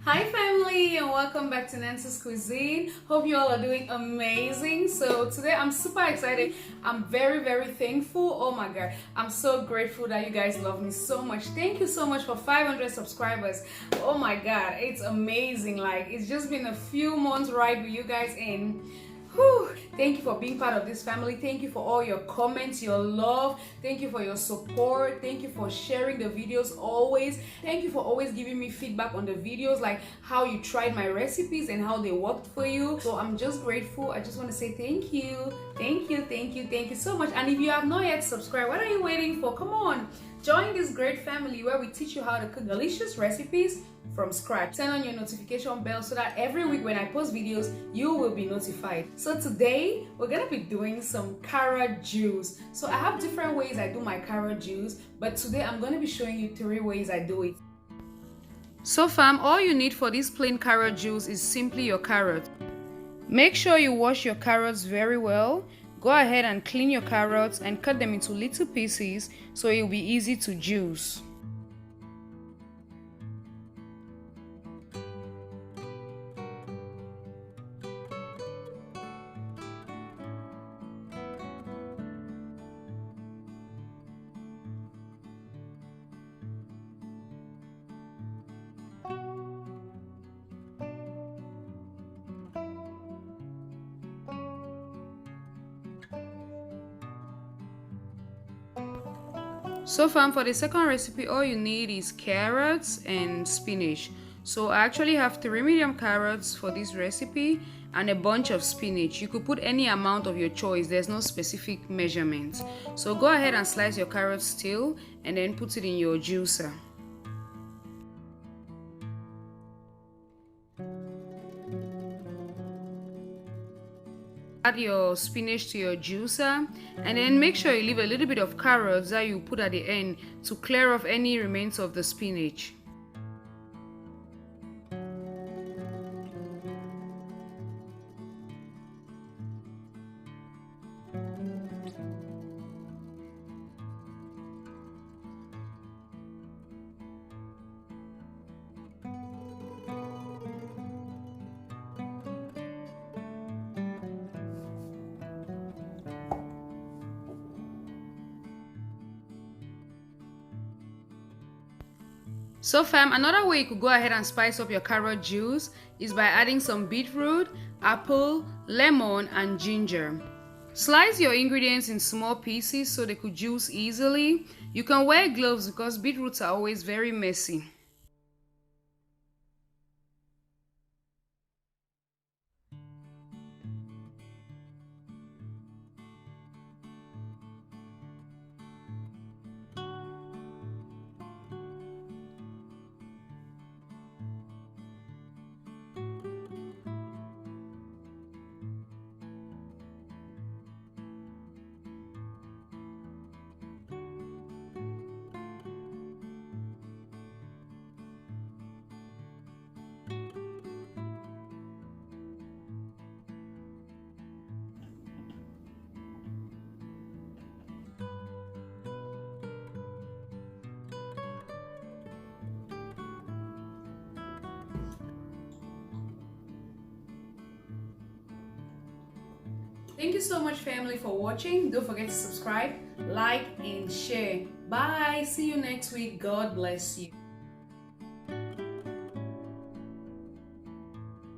Hi family, and welcome back to Nancy's Cuisine. Hope you all are doing amazing. So today I'm super excited. I'm very thankful. Oh my god, I'm so grateful that you guys love me so much. Thank you so much for 500 subscribers. Oh my god, it's amazing. Like, it's just been a few months ride with you guys, and whew, thank you for being part of this family. Thank you for all your comments, your love. Thank you for your support. Thank you for sharing the videos always. Thank you for always giving me feedback on the videos, like how you tried my recipes and how they worked for you. So I'm just grateful. I just want to say thank you. Thank you so much. And if you have not yet subscribed, what are you waiting for? Come on, join this great family where we teach you how to cook delicious recipes from scratch. Turn on your notification bell so that every week when I post videos, you will be notified. So today, we're gonna be doing some carrot juice. So I have different ways I do my carrot juice, but today I'm gonna be showing you 3 ways I do it. So fam, all you need for this plain carrot juice is simply your carrot. Make sure you wash your carrots very well. Go ahead and clean your carrots and cut them into little pieces so it will be easy to juice. So fam, for the second recipe, all you need is carrots and spinach. So I actually have 3 medium carrots for this recipe and a bunch of spinach. You could put any amount of your choice. There's no specific measurement. So go ahead and slice your carrots still and then put it in your juicer. Add your spinach to your juicer and then make sure you leave a little bit of carrots that you put at the end to clear off any remains of the spinach. So fam, another way you could go ahead and spice up your carrot juice is by adding some beetroot, apple, lemon, and ginger. Slice your ingredients in small pieces so they could juice easily. You can wear gloves because beetroots are always very messy. Thank you so much family for watching. Don't forget to subscribe, like, and share. Bye. See you next week. God bless you.